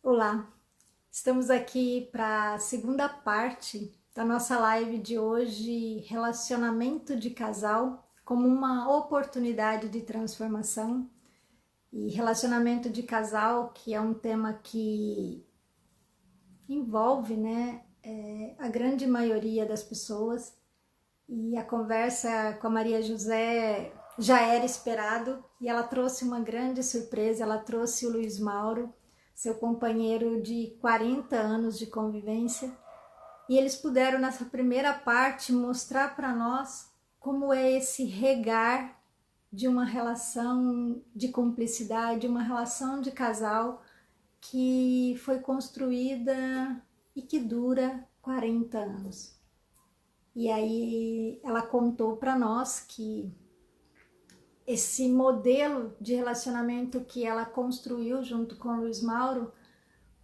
Olá, estamos aqui para a segunda parte da nossa live de hoje, relacionamento de casal como uma oportunidade de transformação. E relacionamento de casal, que é um tema que envolve, a grande maioria das pessoas. E a conversa com a Maria José já era esperado e ela trouxe uma grande surpresa, ela trouxe o Luiz Mauro, seu companheiro de 40 anos de convivência, e eles puderam nessa primeira parte mostrar para nós como é esse regar de uma relação de cumplicidade, uma relação de casal que foi construída e que dura 40 anos. E aí ela contou para nós que esse modelo de relacionamento que ela construiu junto com o Luiz Mauro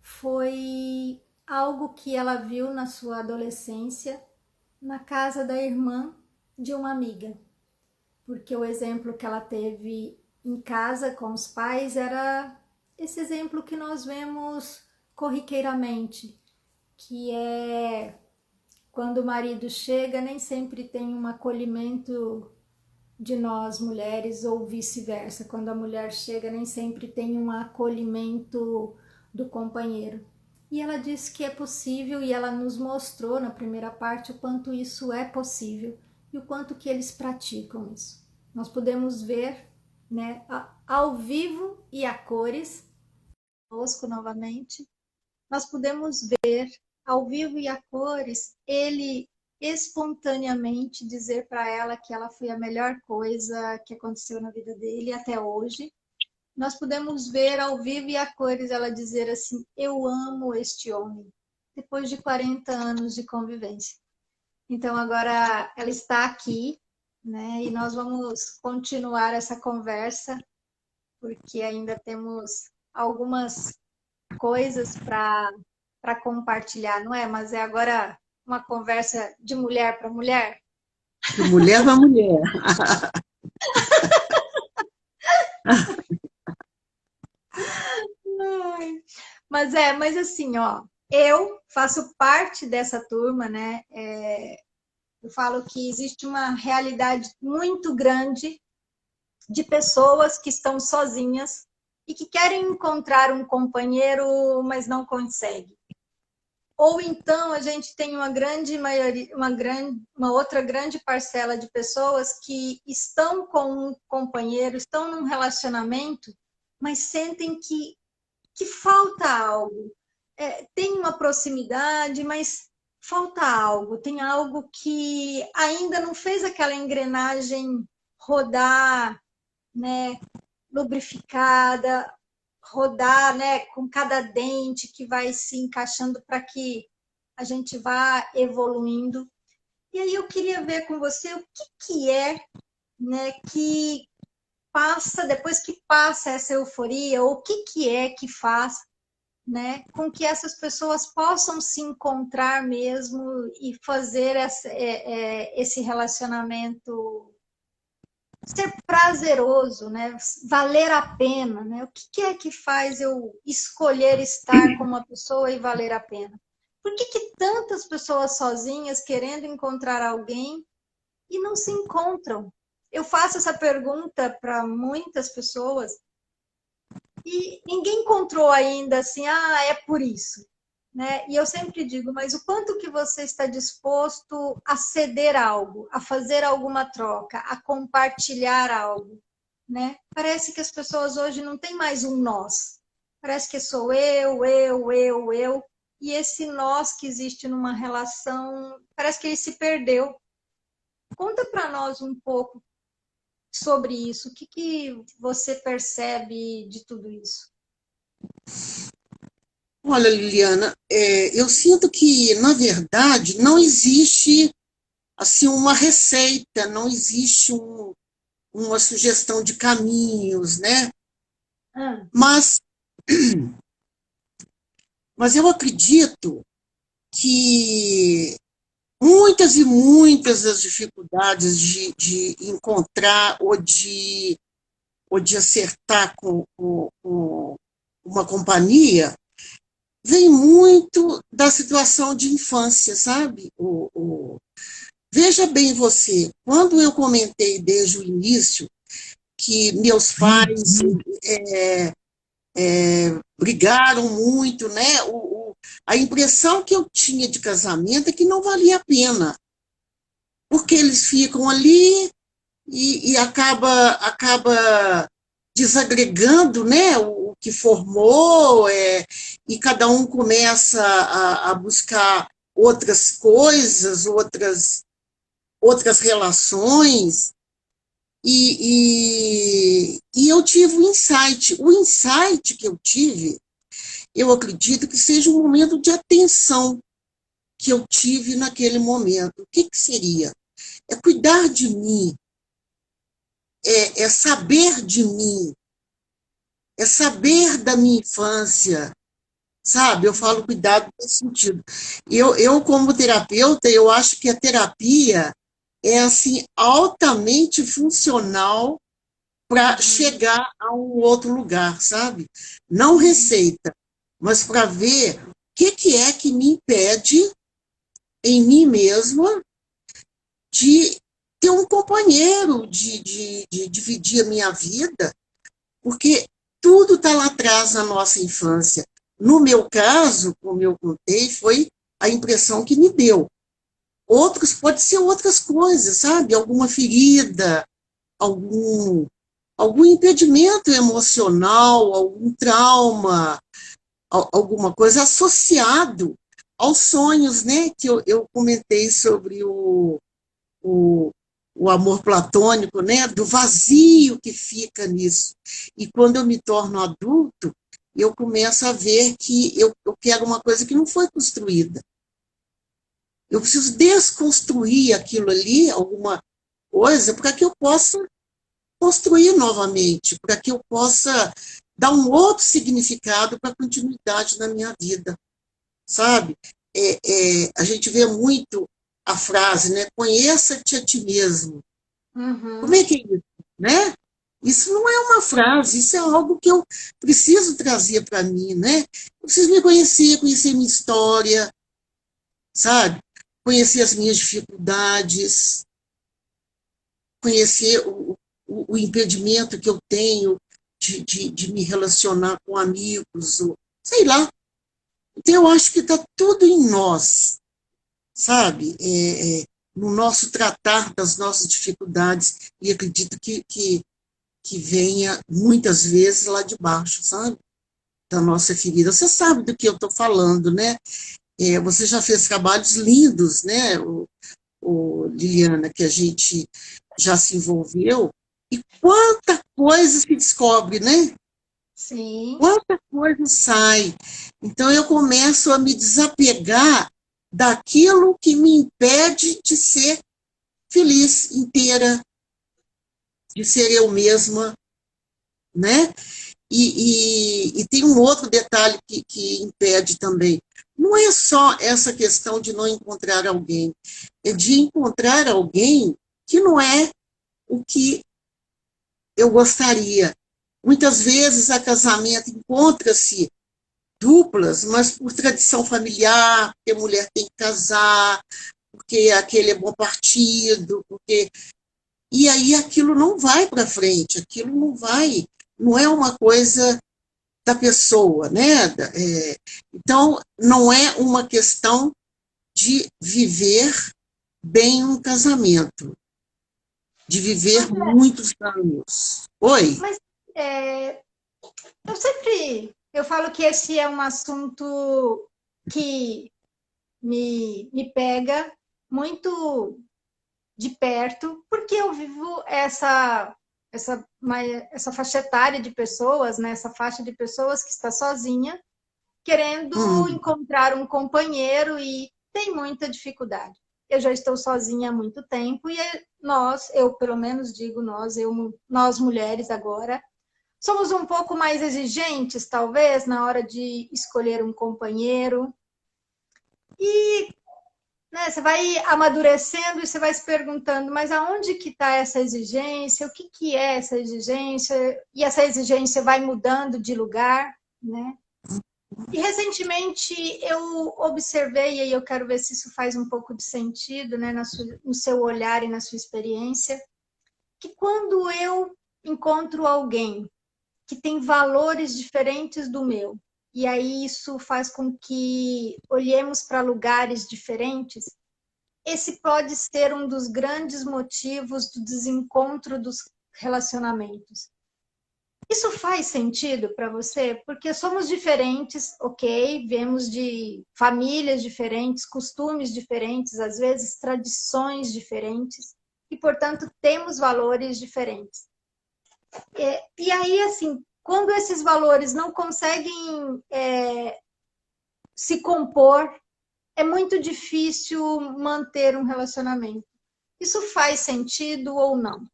foi algo que ela viu na sua adolescência na casa da irmã de uma amiga, porque o exemplo que ela teve em casa com os pais era esse exemplo que nós vemos corriqueiramente, que é quando o marido chega, nem sempre tem um acolhimento de nós mulheres, ou vice-versa. Quando a mulher chega, nem sempre tem um acolhimento do companheiro. E ela disse que é possível, e ela nos mostrou na primeira parte o quanto isso é possível e o quanto que eles praticam isso. Nós podemos ver, ao vivo e a cores, conosco novamente, nós podemos ver ao vivo e a cores ele espontaneamente dizer para ela que ela foi a melhor coisa que aconteceu na vida dele até hoje. Nós podemos ver ao vivo e a cores ela dizer assim: eu amo este homem, depois de 40 anos de convivência. Então agora ela está aqui, né? E nós vamos continuar essa conversa, porque ainda temos algumas coisas para compartilhar, não é? Mas é agora uma conversa de mulher para mulher. De mulher para mulher. Ai. Mas assim, ó, eu faço parte dessa turma, né? Eu falo que existe uma realidade muito grande de pessoas que estão sozinhas e que querem encontrar um companheiro, mas não conseguem. Ou então a gente tem uma grande maioria, uma outra grande parcela de pessoas que estão com um companheiro, estão num relacionamento, mas sentem que falta algo. Tem uma proximidade, mas falta algo, tem algo que ainda não fez aquela engrenagem rodar, né, lubrificada, rodar, né, com cada dente que vai se encaixando para que a gente vá evoluindo. E aí eu queria ver com você o que é, né, que passa, depois que passa essa euforia, ou o que é que faz, né, com que essas pessoas possam se encontrar mesmo e fazer esse relacionamento ser prazeroso, né? Valer a pena, né? O que é que faz eu escolher estar com uma pessoa e valer a pena? Por que tantas pessoas sozinhas querendo encontrar alguém e não se encontram? Eu faço essa pergunta para muitas pessoas e ninguém encontrou ainda assim, é por isso. Né? E eu sempre digo, mas o quanto que você está disposto a ceder algo, a fazer alguma troca, a compartilhar algo, né? Parece que as pessoas hoje não têm mais um nós. Parece que sou eu, e esse nós que existe numa relação, parece que ele se perdeu. Conta para nós um pouco sobre isso. O que você percebe de tudo isso? Olha, Liliana, eu sinto que, na verdade, não existe assim uma receita, não existe uma sugestão de caminhos, né? Ah, Mas, mas eu acredito que muitas e muitas das dificuldades de encontrar ou de acertar com uma companhia vem muito da situação de infância, sabe? Veja bem você, quando eu comentei desde o início que meus pais brigaram muito, né? A impressão que eu tinha de casamento é que não valia a pena, porque eles ficam ali e acaba desagregando, né, o que formou, e cada um começa a buscar outras coisas, outras relações, e eu tive um insight. O insight que eu tive, eu acredito que seja um momento de atenção que eu tive naquele momento. O que, que seria? É cuidar de mim, é saber de mim, é saber da minha infância, sabe? Eu falo cuidado nesse sentido. Como terapeuta, eu acho que a terapia é, assim, altamente funcional para chegar a um outro lugar, sabe? Não receita, mas para ver o que é que me impede em mim mesma de ter um companheiro, de dividir a minha vida, porque tudo está lá atrás na nossa infância. No meu caso, como eu contei, foi a impressão que me deu. Outros pode ser outras coisas, sabe? Alguma ferida, algum, algum impedimento emocional, algum trauma, alguma coisa associado aos sonhos, né? Que eu comentei sobre o, o amor platônico, né? Do vazio que fica nisso. E quando eu me torno adulto, eu começo a ver que eu quero uma coisa que não foi construída. Eu preciso desconstruir aquilo ali, alguma coisa, para que eu possa construir novamente, para que eu possa dar um outro significado para a continuidade na minha vida, sabe? A gente vê muito a frase, né? Conheça-te a ti mesmo. Como é Uhum. que é isso, né? Isso não é uma frase, isso é algo que eu preciso trazer para mim, né? Eu preciso me conhecer, conhecer minha história, sabe? Conhecer as minhas dificuldades, conhecer o impedimento que eu tenho de me relacionar com amigos, ou, sei lá. Então, eu acho que está tudo em nós, sabe? No nosso tratar das nossas dificuldades, e acredito que venha muitas vezes lá de baixo, sabe? Da nossa ferida. Você sabe do que eu estou falando, né? Você já fez trabalhos lindos, né, Liliana, que a gente já se envolveu, e quanta coisa se descobre, né? Sim. Quanta coisa sai. Então eu começo a me desapegar daquilo que me impede de ser feliz, inteira, de ser eu mesma, né? E tem um outro detalhe que impede também. Não é só essa questão de não encontrar alguém, é de encontrar alguém que não é o que eu gostaria. Muitas vezes a casamento encontra-se duplas, mas por tradição familiar, porque a mulher tem que casar, porque aquele é bom partido, porque e aí aquilo não vai para frente, aquilo não vai, não é uma coisa da pessoa, né? Então, não é uma questão de viver bem um casamento, de viver muitos anos. Oi? Mas é, eu falo que esse é um assunto que me pega muito de perto, porque eu vivo essa faixa etária de pessoas, né? Essa faixa de pessoas que está sozinha, querendo Hum, encontrar um companheiro e tem muita dificuldade. Eu já estou sozinha há muito tempo e eu pelo menos digo nós mulheres agora, somos um pouco mais exigentes, talvez, na hora de escolher um companheiro. E né, você vai amadurecendo e você vai se perguntando, mas aonde que está essa exigência? O que, que é essa exigência? E essa exigência vai mudando de lugar, né? E recentemente eu observei, e aí eu quero ver se isso faz um pouco de sentido, né, no seu olhar e na sua experiência, que quando eu encontro alguém que tem valores diferentes do meu, e aí isso faz com que olhemos para lugares diferentes, esse pode ser um dos grandes motivos do desencontro dos relacionamentos. Isso faz sentido para você? Porque somos diferentes, ok? Viemos de famílias diferentes, costumes diferentes, às vezes tradições diferentes, e, portanto, temos valores diferentes. E aí, assim, quando esses valores não conseguem se compor, é muito difícil manter um relacionamento. Isso faz sentido ou não?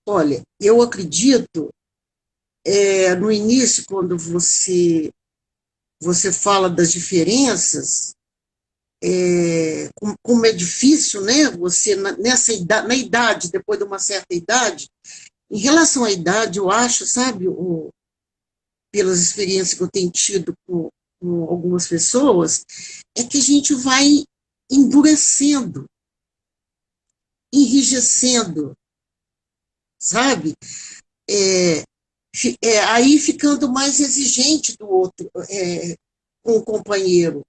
Olha, eu acredito, no início, quando você fala das diferenças, como é difícil, né? Você, nessa idade, na idade, depois de uma certa idade, em relação à idade, eu acho, sabe, pelas experiências que eu tenho tido com algumas pessoas, é que a gente vai endurecendo, enrijecendo, sabe? Aí ficando mais exigente do outro, com o companheiro.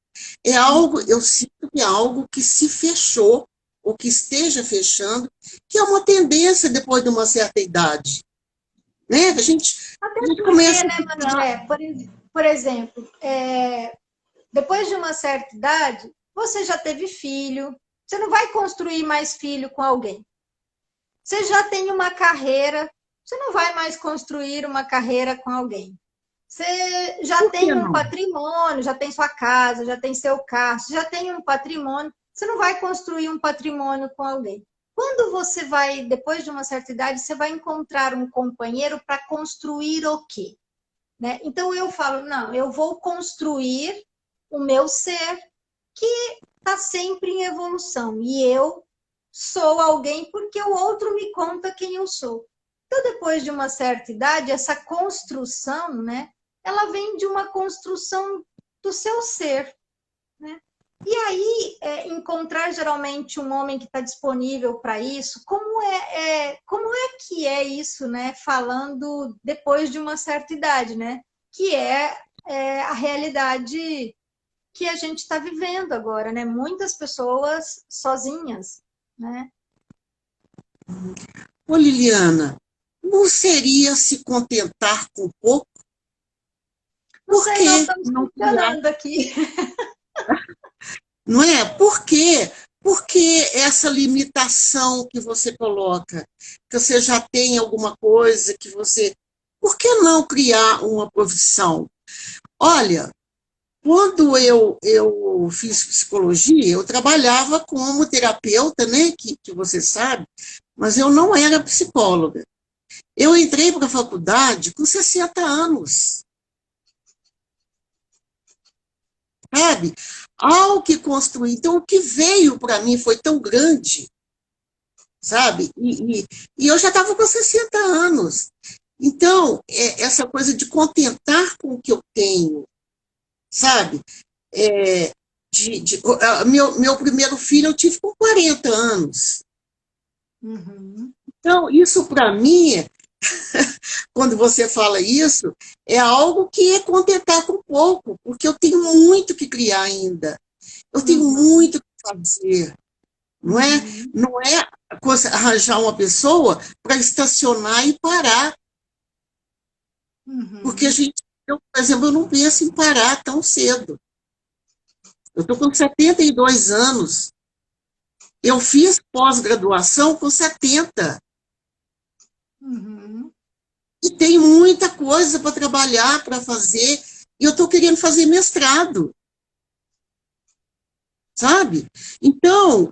É algo, eu sinto que é algo que se fechou, ou que esteja fechando, que é uma tendência depois de uma certa idade. Né? Até A gente porque, começa né, Manuel? Por exemplo, depois de uma certa idade, você já teve filho, você não vai construir mais filho com alguém. Você já tem uma carreira, você não vai mais construir uma carreira com alguém. Você já por que tem um não? patrimônio, já tem sua casa, já tem seu carro, já tem um patrimônio, você não vai construir um patrimônio com alguém. Quando você vai, depois de uma certa idade, você vai encontrar um companheiro para construir o quê? Né? Então eu falo, não, eu vou construir o meu ser que está sempre em evolução. E eu sou alguém porque o outro me conta quem eu sou. Então, depois de uma certa idade, essa construção, né, ela vem de uma construção do seu ser. Né? E aí, encontrar geralmente um homem que está disponível para isso, como é que é isso, né? Falando depois de uma certa idade, né? Que a realidade que a gente está vivendo agora, né? Muitas pessoas sozinhas, né? Ô, Liliana, não seria se contentar com pouco? Não Por sei, nós que estamos não criar? funcionando aqui. Não é? Por quê? Por que essa limitação que você coloca? Que você já tem alguma coisa que você. Por que não criar uma profissão? Olha, quando eu fiz psicologia, eu trabalhava como terapeuta, né? Que você sabe, mas eu não era psicóloga. Eu entrei para a faculdade com 60 anos, sabe? Ao que construí. Então, o que veio para mim foi tão grande, sabe? E eu já estava com 60 anos. Então, essa coisa de contentar com o que eu tenho, sabe? É, meu primeiro filho eu tive com 40 anos. Uhum, Então, isso para mim, quando você fala isso, é algo que é contentar com pouco, porque eu tenho muito que criar ainda. Eu tenho uhum, muito que fazer. Não é, uhum, não é arranjar uma pessoa para estacionar e parar. Porque uhum, por exemplo, eu não penso em parar tão cedo. Eu estou com 72 anos. Eu fiz pós-graduação com 70. uhum, E tem muita coisa para trabalhar, para fazer. E eu estou querendo fazer mestrado, sabe? Então,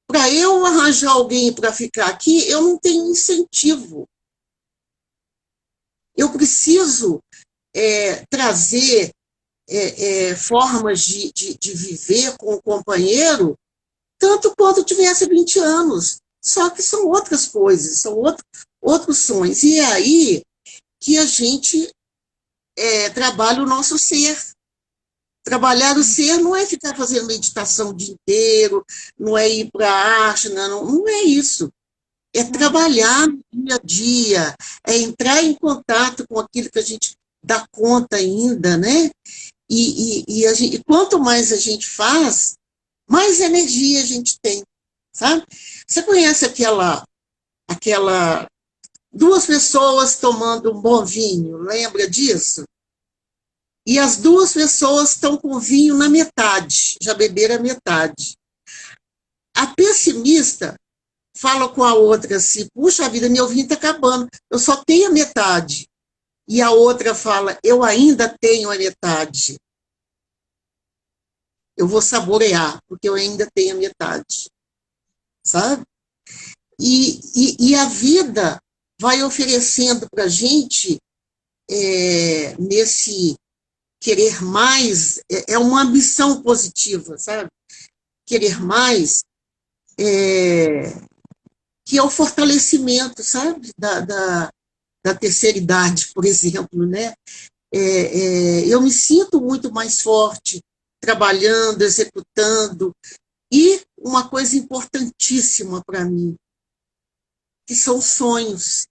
para eu arranjar alguém para ficar aqui, eu não tenho incentivo. Eu preciso trazer formas de viver com o companheiro, tanto quanto eu tivesse 20 anos. Só que são outras coisas, são outros sonhos. E é aí que a gente trabalha o nosso ser. Trabalhar o ser não é ficar fazendo meditação o dia inteiro, não é ir para a arte, não é isso. É trabalhar no dia a dia, é entrar em contato com aquilo que a gente dá conta ainda, né? E quanto mais a gente faz, mais energia a gente tem, sabe? Você conhece aquela duas pessoas tomando um bom vinho, lembra disso? E as duas pessoas estão com o vinho na metade, já beberam a metade. A pessimista fala com a outra assim, puxa vida, meu vinho está acabando, eu só tenho a metade. E a outra fala, eu ainda tenho a metade. Eu vou saborear, porque eu ainda tenho a metade. Sabe? E a vida vai oferecendo para a gente, nesse querer mais, uma ambição positiva, sabe? Querer mais, que é o fortalecimento, sabe? Da terceira idade, por exemplo, né? Eu me sinto muito mais forte trabalhando, executando, e uma coisa importantíssima para mim, que são sonhos,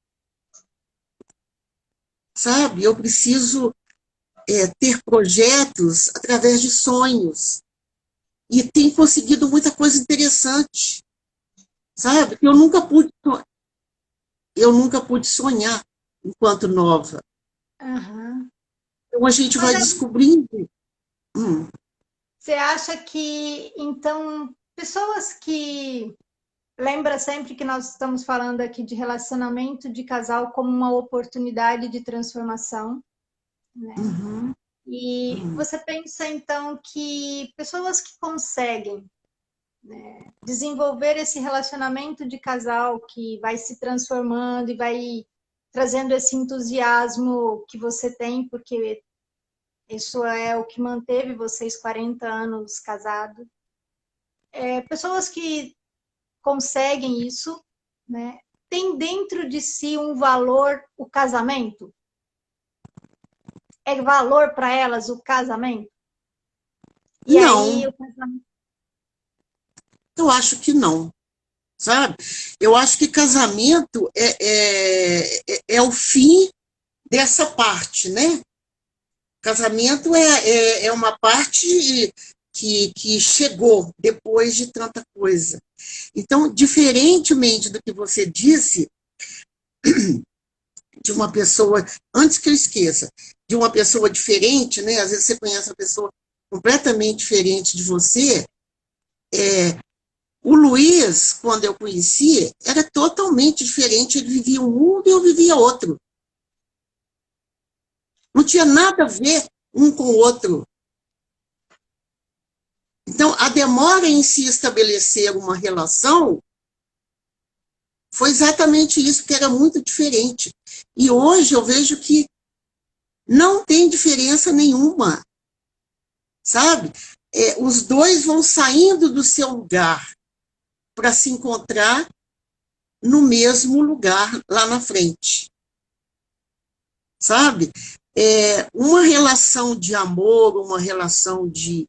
sabe? Eu preciso ter projetos através de sonhos, e tenho conseguido muita coisa interessante, sabe? Eu nunca pude sonhar enquanto nova. Uhum. Então a gente Mas vai descobrindo. você acha que, então, pessoas que lembra sempre que nós estamos falando aqui de relacionamento de casal como uma oportunidade de transformação, né? Uhum, E você pensa então que pessoas que conseguem, né, desenvolver esse relacionamento de casal que vai se transformando e vai trazendo esse entusiasmo que você tem, porque isso é o que manteve vocês 40 anos casados. Pessoas que conseguem isso, né? Tem dentro de si um valor o casamento? É valor para elas o casamento? E aí não, o casamento. eu acho que não, sabe? Eu acho que casamento é o fim dessa parte, né? Casamento é uma parte que chegou depois de tanta coisa. Então, diferentemente do que você disse, de uma pessoa, antes que eu esqueça, de uma pessoa diferente, né? Às vezes você conhece uma pessoa completamente diferente de você. O Luiz, quando eu conheci, era totalmente diferente. Ele vivia um mundo e eu vivia outro. Não tinha nada a ver um com o outro. Então, a demora em se estabelecer uma relação foi exatamente isso, que era muito diferente. E hoje eu vejo que não tem diferença nenhuma, sabe? Os dois vão saindo do seu lugar para se encontrar no mesmo lugar lá na frente, sabe? Uma relação de amor, uma relação de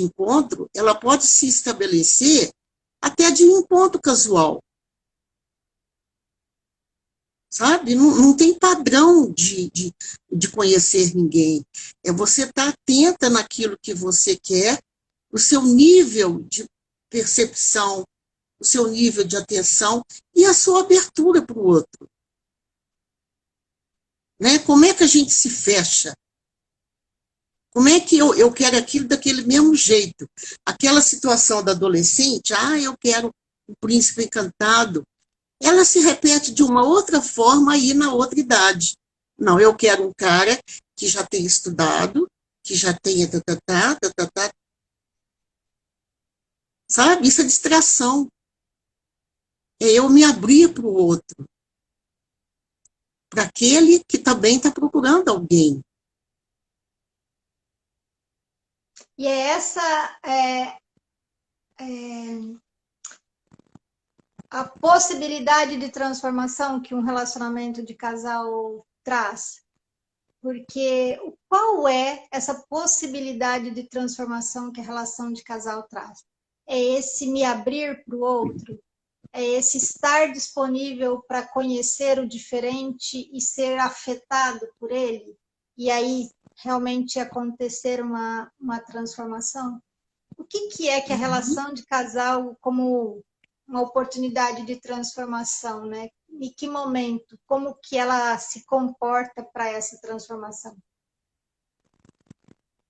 encontro, ela pode se estabelecer até de um encontro casual, sabe? Não tem padrão de conhecer ninguém. Você estar atenta naquilo que você quer, o seu nível de percepção, o seu nível de atenção e a sua abertura para o outro. Né? Como é que a gente se fecha? Como é que eu quero aquilo daquele mesmo jeito? Aquela situação da adolescente, eu quero o príncipe encantado, ela se repete de uma outra forma aí na outra idade. Não, eu quero um cara que já tenha estudado, que já tenha sabe? Isso é distração. É eu me abrir para o outro, para aquele que também está procurando alguém. E é essa a possibilidade de transformação que um relacionamento de casal traz. Porque qual é essa possibilidade de transformação que a relação de casal traz? É esse me abrir para o outro? É esse estar disponível para conhecer o diferente e ser afetado por ele? E aí realmente acontecer uma transformação? O que é que a relação de casal como uma oportunidade de transformação, né? Em que momento? Como que ela se comporta para essa transformação?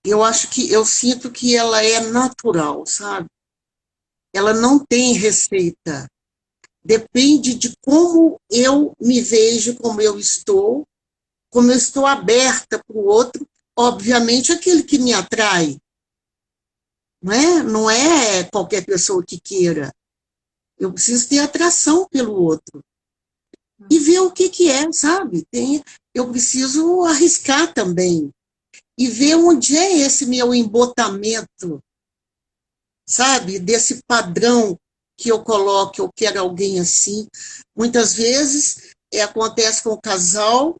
Eu sinto que ela é natural, sabe? Ela não tem receita. Depende de como eu me vejo, como eu estou aberta para o outro, obviamente aquele que me atrai, não é? Não é qualquer pessoa que queira. Eu preciso ter atração pelo outro e ver o que é, sabe? Eu preciso arriscar também e ver onde é esse meu embotamento, sabe? Desse padrão que eu coloco, eu quero alguém assim. Muitas vezes acontece com o casal,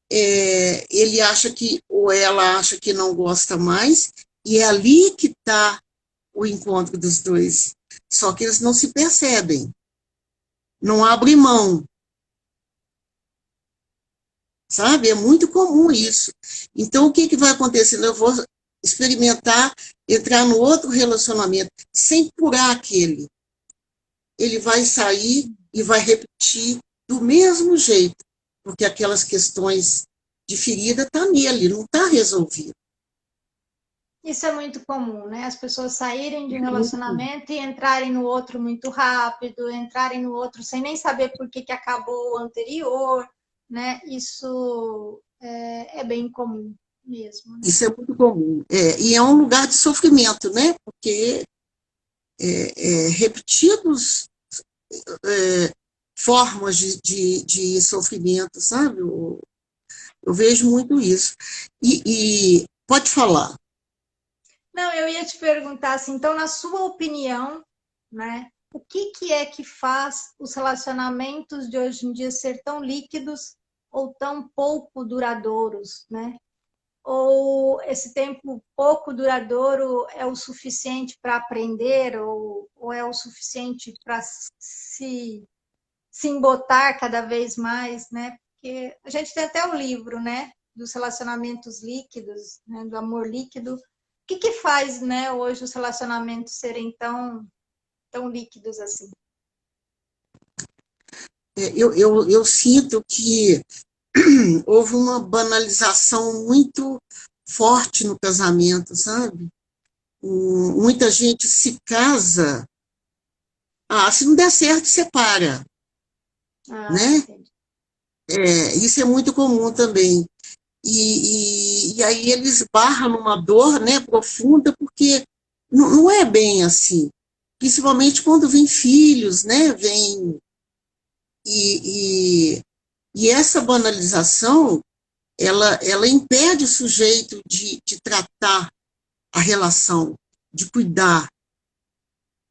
ele acha que, ou ela acha que não gosta mais, e é ali que está o encontro dos dois. Só que eles não se percebem, não abrem mão, sabe? É muito comum isso. Então, o que vai acontecendo? Eu vou experimentar entrar no outro relacionamento sem curar aquele. Ele vai sair e vai repetir do mesmo jeito, porque aquelas questões de ferida estão nele, não está resolvido. Isso é muito comum, né? As pessoas saírem de um relacionamento e entrarem no outro muito rápido, entrarem no outro sem nem saber por que acabou o anterior, né? Isso é bem comum mesmo, né? Isso é muito comum. E é um lugar de sofrimento, né? Porque repetidos formas de sofrimento, sabe? Eu vejo muito isso. E pode falar. Não, eu ia te perguntar assim, então, na sua opinião, né, o que é que faz os relacionamentos de hoje em dia ser tão líquidos ou tão pouco duradouros, né? Ou esse tempo pouco duradouro é o suficiente para aprender ou é o suficiente para se embotar cada vez mais, né? Porque a gente tem até o livro, né, dos relacionamentos líquidos, né, do amor líquido. O que faz, né, hoje os relacionamentos serem tão líquidos assim? Eu sinto que houve uma banalização muito forte no casamento, sabe? Muita gente se casa, se não der certo, separa, Ah, né? entendi. Isso é muito comum também. E aí eles barram numa dor, né, profunda, porque não é bem assim. Principalmente quando vem filhos, né, e, e, e essa banalização, ela impede o sujeito de tratar a relação, de cuidar,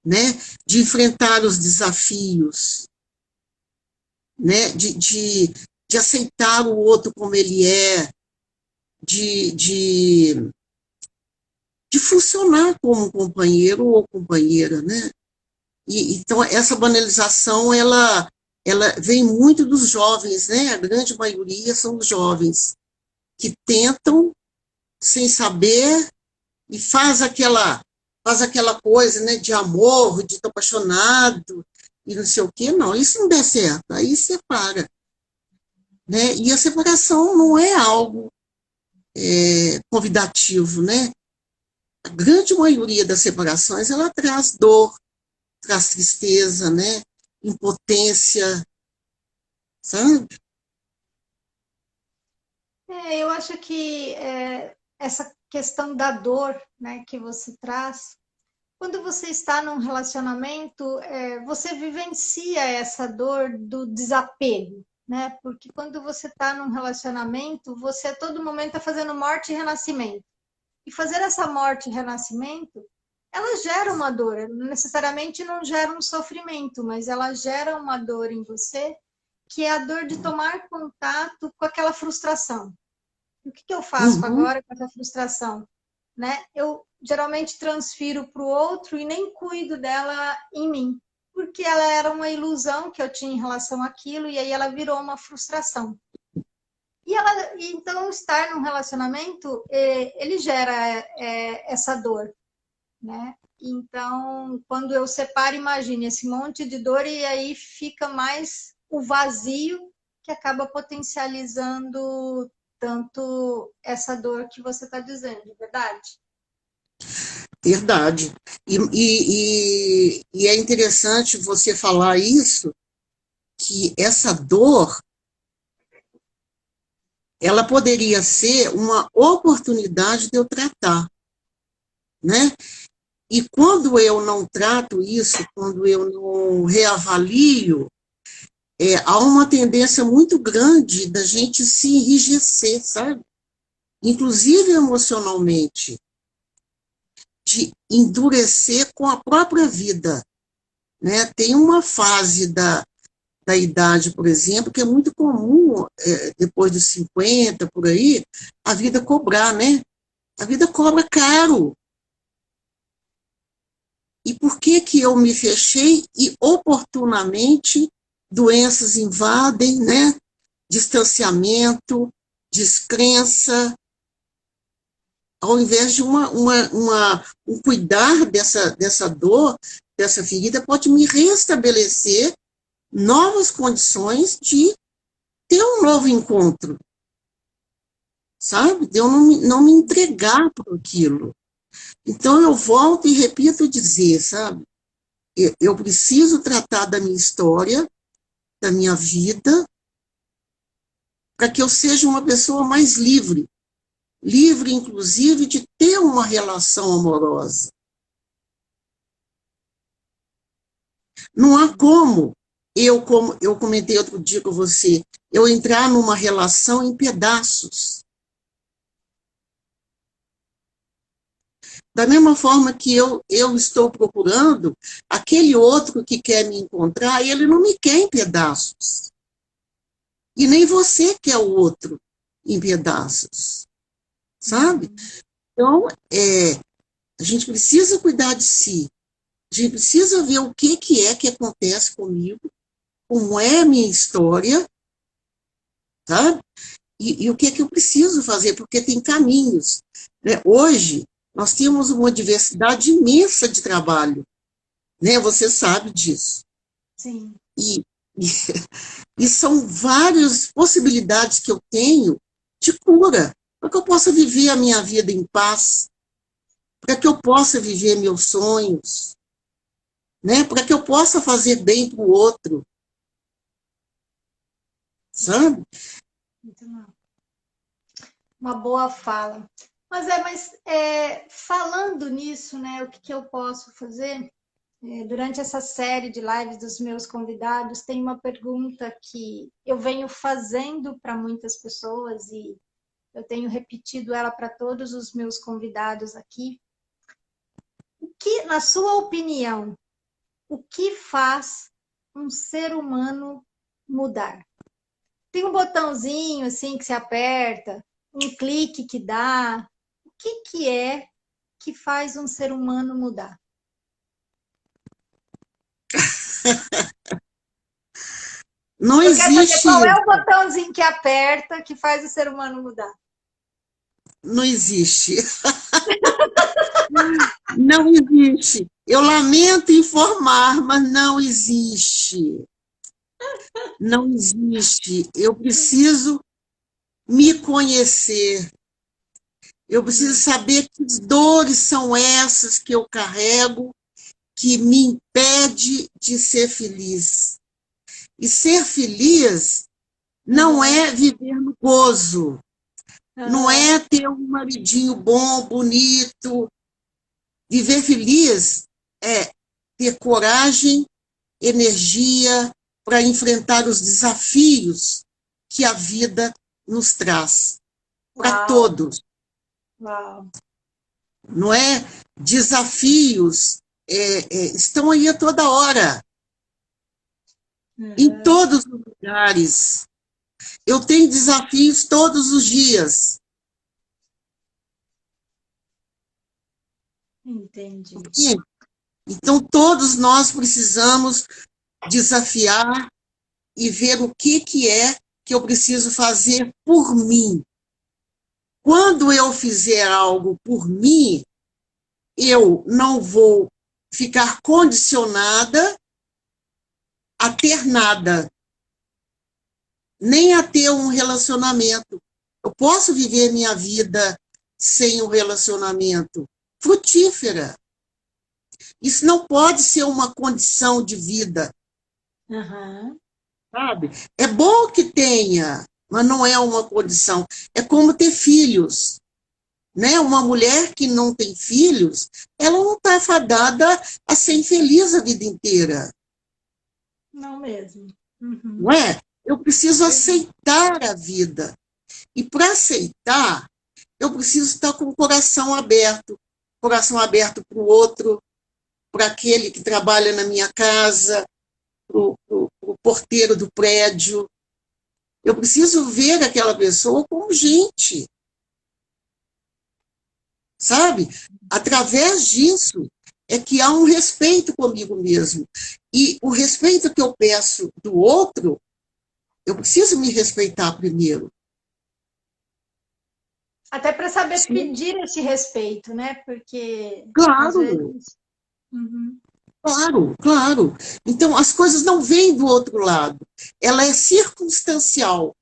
né, de enfrentar os desafios, né, de aceitar o outro como ele é, de, de, de funcionar como companheiro ou companheira, né? Então, essa banalização, ela vem muito dos jovens, né? A grande maioria são os jovens que tentam sem saber e faz aquela coisa, né, de amor, de estar apaixonado e não sei o quê. Não, isso não der certo, aí separa, né? E a separação não é algo convidativo, né? A grande maioria das separações, ela traz dor, traz tristeza, né? Impotência, sabe? Eu acho que essa questão da dor, né, que você traz, quando você está num relacionamento, você vivencia essa dor do desapego, né? Porque quando você está num relacionamento, você a todo momento está fazendo morte e renascimento. E fazer essa morte e renascimento, ela gera uma dor, necessariamente não gera um sofrimento, mas ela gera uma dor em você, que é a dor de tomar contato com aquela frustração, o que eu faço Uhum. agora com essa frustração? Né? Eu geralmente transfiro para o outro e nem cuido dela em mim, porque ela era uma ilusão que eu tinha em relação àquilo e aí ela virou uma frustração. Então, estar num relacionamento, ele gera essa dor, né? Então, quando eu separo, imagine esse monte de dor e aí fica mais o vazio que acaba potencializando tanto essa dor que você está dizendo, verdade? Verdade. E é interessante você falar isso, que essa dor, ela poderia ser uma oportunidade de eu tratar, né? E quando eu não trato isso, quando eu não reavalio, há uma tendência muito grande da gente se enrijecer, sabe? Inclusive emocionalmente, de endurecer com a própria vida, né? Tem uma fase da idade, por exemplo, que é muito comum, depois dos 50, por aí, a vida cobrar, né? A vida cobra caro. E por que que eu me fechei e oportunamente doenças invadem, né? Distanciamento, descrença, ao invés de um cuidar dessa dor, dessa ferida, pode me restabelecer novas condições de ter um novo encontro, sabe? De eu não me entregar por aquilo. Então, eu volto e repito dizer, sabe? Eu preciso tratar da minha história, da minha vida, para que eu seja uma pessoa mais livre. Livre, inclusive, de ter uma relação amorosa. Não há como eu comentei outro dia com você, eu entrar numa relação em pedaços. Da mesma forma que eu estou procurando, aquele outro que quer me encontrar, ele não me quer em pedaços. E nem você quer o outro em pedaços, sabe? Então, a gente precisa cuidar de si. A gente precisa ver o que é que acontece comigo, como é a minha história, sabe? E o que é que eu preciso fazer, porque tem caminhos, né? Hoje, nós temos uma diversidade imensa de trabalho, né? Você sabe disso. Sim. E, e, e são várias possibilidades que eu tenho de cura, para que eu possa viver a minha vida em paz, para que eu possa viver meus sonhos, né? Para que eu possa fazer bem para o outro, sabe? Muito bom. Uma boa fala. Falando nisso, né, o que eu posso fazer? Durante essa série de lives dos meus convidados, tem uma pergunta que eu venho fazendo para muitas pessoas e eu tenho repetido ela para todos os meus convidados aqui. Na sua opinião, o que faz um ser humano mudar? Tem um botãozinho assim que se aperta, um clique que dá. O que é que faz um ser humano mudar? Não Eu quero saber existe qual é isso, o botãozinho que aperta que faz o ser humano mudar. não existe. Não existe. Eu lamento informar, mas não existe. Não existe. Eu preciso me conhecer. Eu preciso saber que dores são essas que eu carrego, que me impede de ser feliz. E ser feliz não é viver no gozo, não é ter um maridinho bom, bonito. Viver feliz é ter coragem, energia para enfrentar os desafios que a vida nos traz, para Uau, todos, uau. não é? Desafios estão aí a toda hora, em Uhum. todos os lugares. Eu tenho desafios todos os dias. Entendi. E, então, todos nós precisamos desafiar e ver o que é que eu preciso fazer por mim. Quando eu fizer algo por mim, eu não vou ficar condicionada a ter nada, nem a ter um relacionamento. Eu posso viver minha vida sem um relacionamento frutífera. Isso não pode ser uma condição de vida, Aham. sabe? É bom que tenha, mas não é uma condição. É como ter filhos, né? Uma mulher que não tem filhos, ela não está fadada a ser infeliz a vida inteira, Não mesmo. não Uhum. é? Eu preciso aceitar a vida. E para aceitar, eu preciso estar com o coração aberto para o outro, para aquele que trabalha na minha casa, para o porteiro do prédio. Eu preciso ver aquela pessoa como gente, sabe? Através disso é que há um respeito comigo mesmo. E o respeito que eu peço do outro, eu preciso me respeitar primeiro. Até para saber Sim, pedir esse respeito, né? Porque às claro, vezes. Uhum. claro, claro. Então, as coisas não vêm do outro lado. Ela é circunstancial,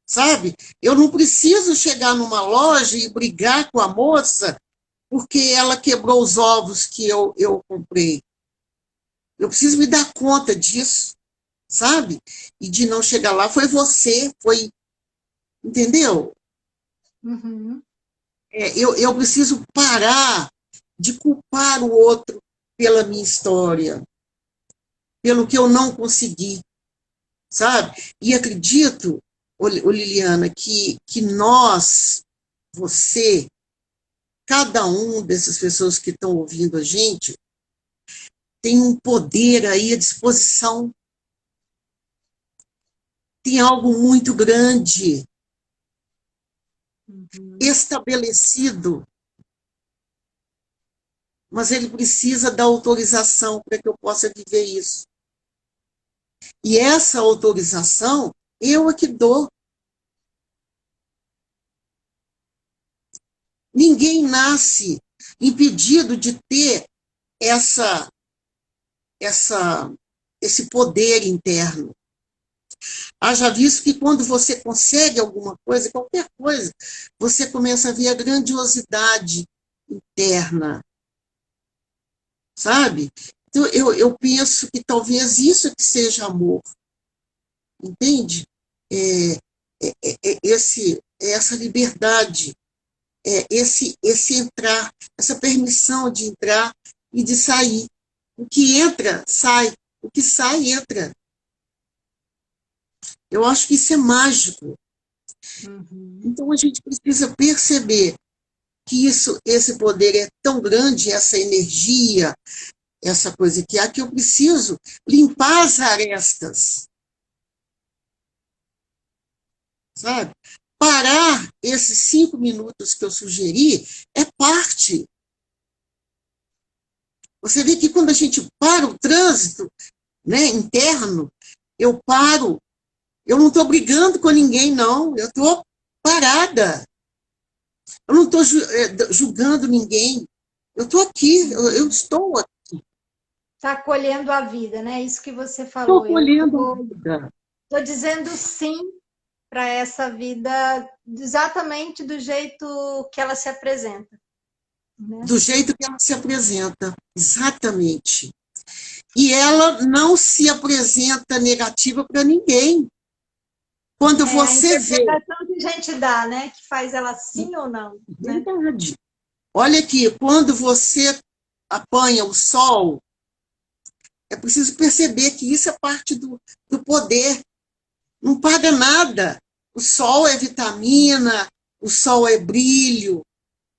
sabe? Eu não preciso chegar numa loja e brigar com a moça porque ela quebrou os ovos que eu comprei. Eu preciso me dar conta disso, sabe? E de não chegar lá, foi você, foi, entendeu? Uhum. Eu preciso parar de culpar o outro pela minha história, pelo que eu não consegui, sabe? E acredito, ô Liliana, que nós, você, cada um dessas pessoas que estão ouvindo a gente, tem um poder aí à disposição, tem algo muito grande Uhum. estabelecido, mas ele precisa da autorização para que eu possa viver isso. E essa autorização, eu é que dou. Ninguém nasce impedido de ter essa, essa, esse poder interno. Haja visto que quando você consegue alguma coisa, qualquer coisa, você começa a ver a grandiosidade interna, sabe? Então, eu penso que talvez isso que seja amor, entende? É, essa liberdade, esse entrar, essa permissão de entrar e de sair. O que entra, sai. O que sai, entra. Eu acho que isso é mágico. Uhum. Então, a gente precisa perceber que esse poder é tão grande, essa energia, essa coisa que há, que eu preciso limpar as arestas, sabe? Parar esses 5 minutos que eu sugeri é parte. Você vê que quando a gente para o trânsito, né, interno, eu paro, eu não estou brigando com ninguém, não, eu estou parada, eu não estou julgando ninguém, eu estou aqui, eu estou aqui, Está acolhendo a vida, né? Isso que você estou falou. Eu colhendo a estou vida. dizendo sim para essa vida exatamente do jeito que ela se apresenta, né? Do jeito que ela se apresenta, exatamente. E ela não se apresenta negativa para ninguém. Quando É a você vê, interpretação que a gente dá, né? Que faz ela sim ou não, né? verdade. Olha aqui, quando você apanha o sol, é preciso perceber que isso é parte do poder. Não paga nada. O sol é vitamina, o sol é brilho,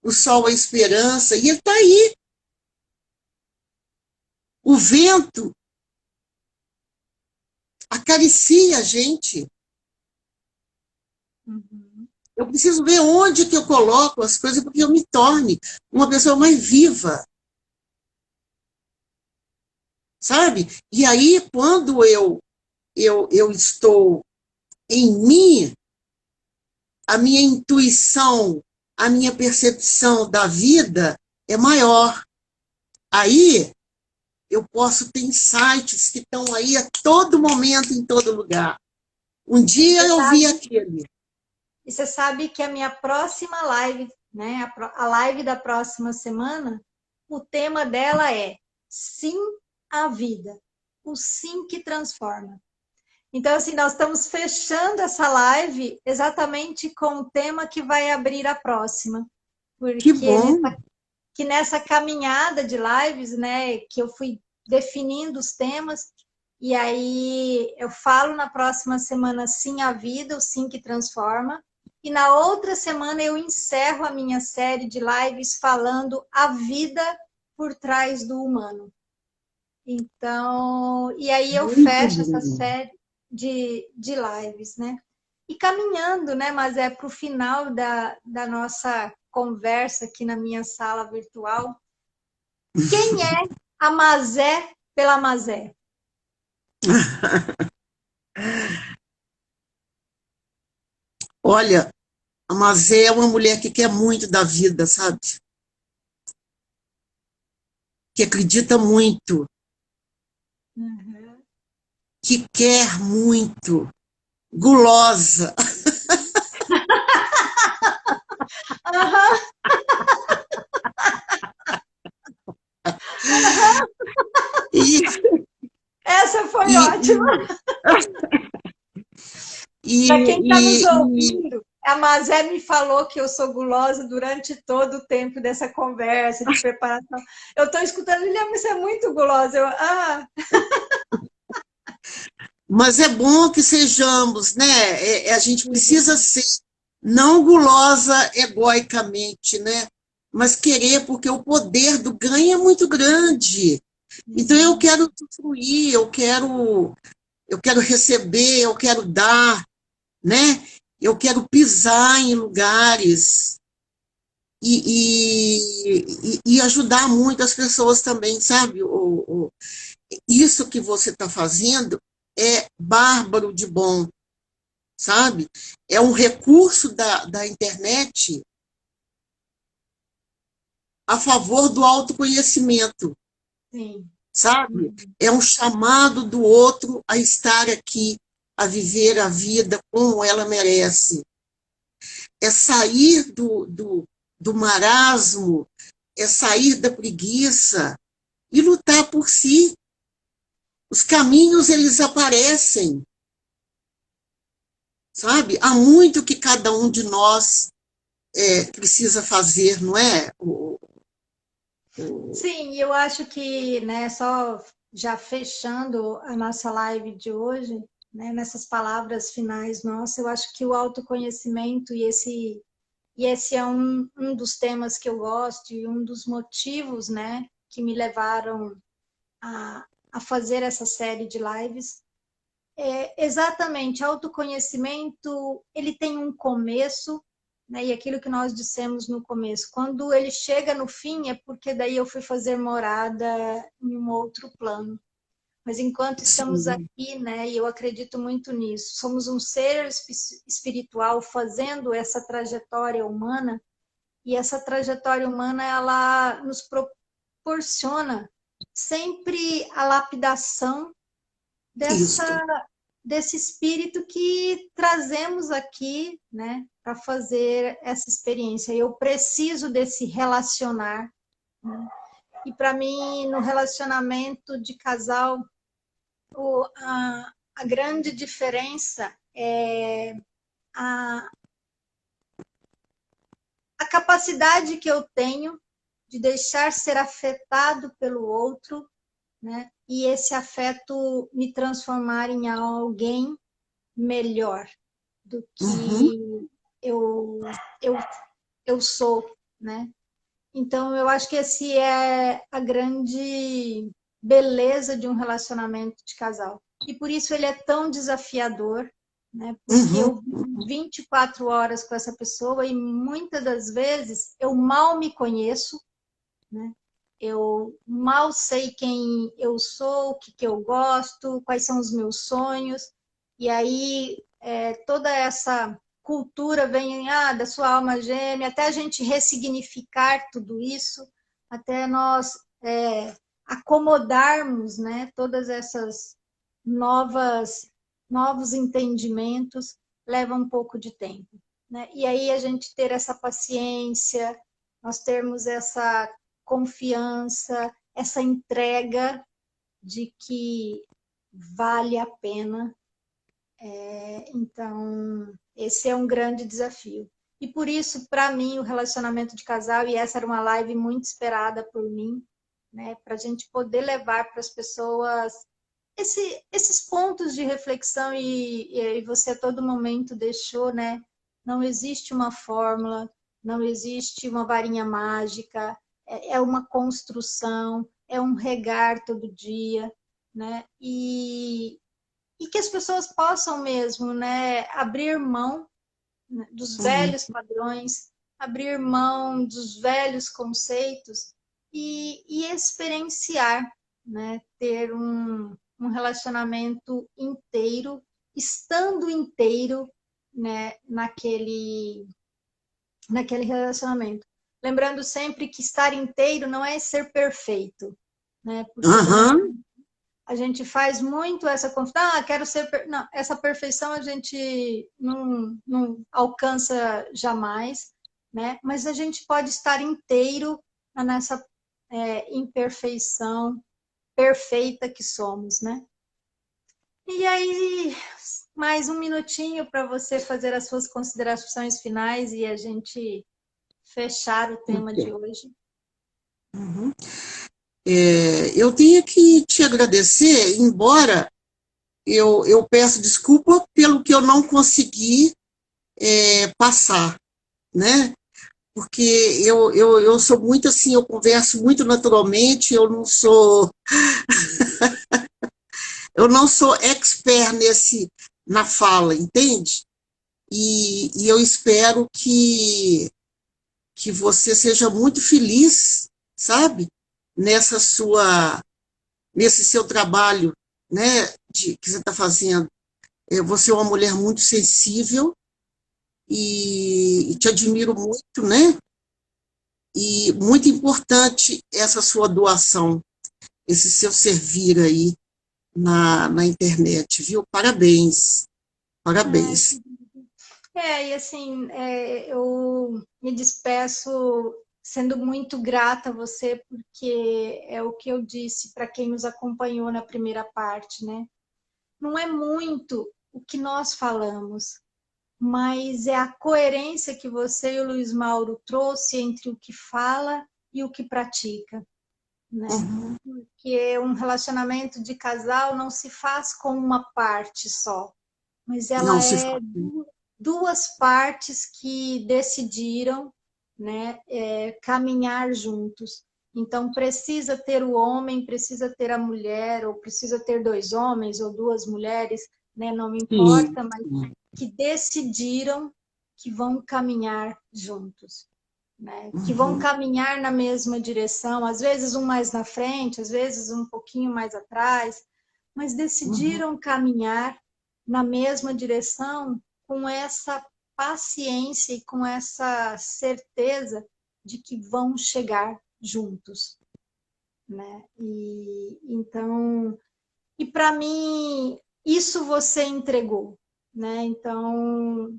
o sol é esperança, e ele está aí. O vento acaricia a gente. Uhum. Eu preciso ver onde que eu coloco as coisas para que eu me torne uma pessoa mais viva, sabe? E aí, quando eu estou em mim, a minha intuição, a minha percepção da vida é maior. Aí eu posso ter insights que estão aí a todo momento, em todo lugar. Um E dia você eu vi sabe, aquele. e você sabe que a minha próxima live, né, a live da próxima semana, o tema dela é Sim à Vida, o sim que transforma. Então, assim, nós estamos fechando essa live exatamente com o tema que vai abrir a próxima, Que porque bom. nessa caminhada de lives, né, que eu fui definindo os temas, e aí eu falo na próxima semana Sim à Vida, o Sim que Transforma, e na outra semana eu encerro a minha série de lives falando a vida por trás do humano. Então, e aí eu Muito fecho essa bom. série de lives, né? E caminhando, né? Mas é para o final da nossa conversa aqui na minha sala virtual. Quem é a Mazé pela Mazé? Olha, a Mazé é uma mulher que quer muito da vida, sabe? Que acredita muito, Uhum. que quer muito, gulosa. Aham, E, essa foi e, ótima. e, Para quem está nos e, ouvindo, a Mazé me falou que eu sou gulosa durante todo o tempo dessa conversa, de preparação. Eu estou escutando, Lilian, você é muito gulosa. mas é bom que sejamos, né? A gente precisa ser não gulosa egoicamente, né? Mas querer, porque o poder do ganho é muito grande. Então eu Uhum. quero usufruir, eu quero receber, eu quero dar, né? Eu quero pisar em lugares e ajudar muitas pessoas também, sabe? Isso que você está fazendo é bárbaro de bom, sabe? É um recurso da internet a favor do autoconhecimento, Sim. sabe? Uhum. É um chamado do outro a estar aqui, a viver a vida como ela merece. É sair do marasmo, é sair da preguiça e lutar por si. Os caminhos, eles aparecem, sabe? Há muito que cada um de nós precisa fazer, não é? O- Sim, eu acho que, né, só já fechando a nossa live de hoje, né, nessas palavras finais nossas, eu acho que o autoconhecimento e esse é um dos temas que eu gosto e um dos motivos, né, que me levaram a fazer essa série de lives. É exatamente, autoconhecimento, ele tem um começo, né? E aquilo que nós dissemos no começo, quando ele chega no fim é porque daí eu fui fazer morada em um outro plano. Mas enquanto estamos sim, aqui, né, e eu acredito muito nisso, somos um ser espiritual fazendo essa trajetória humana, e essa trajetória humana ela nos proporciona sempre a lapidação isso, dessa desse espírito que trazemos aqui, né, para fazer essa experiência. Eu preciso desse relacionar, né? E para mim, no relacionamento de casal, a grande diferença é a, a capacidade que eu tenho de deixar ser afetado pelo outro, né? E esse afeto me transformar em alguém melhor do uhum, que eu, eu, eu sou, né? Então, eu acho que esse é a grande beleza de um relacionamento de casal. E por isso ele é tão desafiador, né? Porque Uhum. eu vivo 24 horas com essa pessoa e muitas das vezes eu mal me conheço, né? Eu mal sei quem eu sou, o que, que eu gosto, quais são os meus sonhos. E aí toda essa cultura vem da sua alma gêmea, até a gente ressignificar tudo isso, até nós acomodarmos, né, todas essas novas novos entendimentos, leva um pouco de tempo, né? E aí a gente ter essa paciência, nós termos essa confiança, essa entrega de que vale a pena. Então, esse é um grande desafio. E por isso, para mim, o relacionamento de casal, e essa era uma live muito esperada por mim, né, para a gente poder levar para as pessoas esses pontos de reflexão, e você a todo momento deixou, né? Não existe uma fórmula, não existe uma varinha mágica, é uma construção, é um regar todo dia, né? E que as pessoas possam mesmo, né, abrir mão, né, dos Uhum. velhos padrões, abrir mão dos velhos conceitos e experienciar, né, ter um relacionamento inteiro, estando inteiro, né, naquele relacionamento. Lembrando sempre que estar inteiro não é ser perfeito, né? Porque Aham. a gente faz muito essa confusão, quero ser. Não, essa perfeição a gente não alcança jamais, né? Mas a gente pode estar inteiro nessa imperfeição perfeita que somos, né? E aí, mais um minutinho para você fazer as suas considerações finais e a gente fechar o tema de hoje. Uhum. Eu tenho que te agradecer, embora eu peço desculpa pelo que eu não consegui passar, né? Porque eu sou muito assim, eu converso muito naturalmente, eu não sou expert na fala, entende? E eu espero que você seja muito feliz, sabe? Nessa sua, nesse seu trabalho, né? Que você está fazendo. Você é uma mulher muito sensível e te admiro muito, né? E muito importante essa sua doação, esse seu servir aí na internet, viu? Parabéns, É, parabéns. e assim, eu me despeço sendo muito grata a você, porque é o que eu disse para quem nos acompanhou na primeira parte, né? Não é muito o que nós falamos, mas é a coerência que você e o Luiz Mauro trouxe entre o que fala e o que pratica, né? Uhum. Porque um relacionamento de casal não se faz com uma parte só, mas Não ela se é fala. duas partes que decidiram, né, caminhar juntos. Então, precisa ter o homem, precisa ter a mulher, ou precisa ter dois homens ou duas mulheres, né, não Sim, importa, mas sim. que decidiram que vão caminhar juntos, né, que vão Uhum, caminhar na mesma direção, às vezes um mais na frente, às vezes um pouquinho mais atrás, mas uhum, decidiram caminhar na mesma direção com essa paciência e com essa certeza de que vão chegar juntos, né? E então, e para mim isso você entregou, né? Então,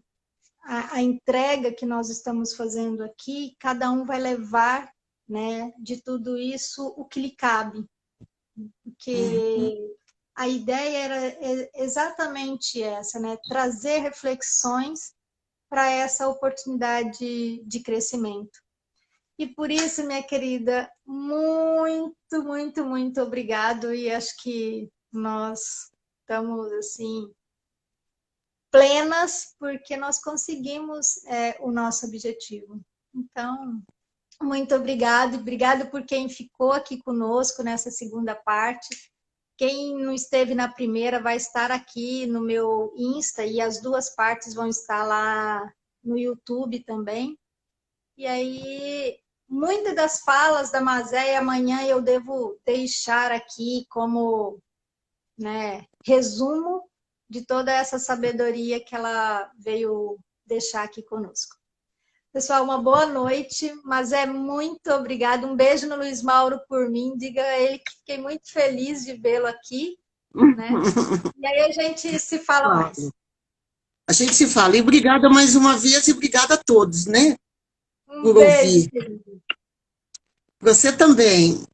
a entrega que nós estamos fazendo aqui, cada um vai levar, né, de tudo isso o que lhe cabe, uhum, porque a ideia era exatamente essa, né? Trazer reflexões para essa oportunidade de crescimento. E por isso, minha querida, muito, muito, muito obrigado. E acho que nós estamos assim plenas porque nós conseguimos o nosso objetivo. Então, muito obrigado, e obrigado por quem ficou aqui conosco nessa segunda parte. Quem não esteve na primeira vai estar aqui no meu Insta e as duas partes vão estar lá no YouTube também. E aí, muitas das falas da Mazéia amanhã eu devo deixar aqui como, né, resumo de toda essa sabedoria que ela veio deixar aqui conosco. Pessoal, uma boa noite, mas muito obrigada. Um beijo no Luiz Mauro por mim. Diga a ele que fiquei muito feliz de vê-lo aqui, né? E aí a gente se fala mais. A gente se fala. E obrigada mais uma vez e obrigada a todos, né? Um Por beijo, ouvir. querido. Você também.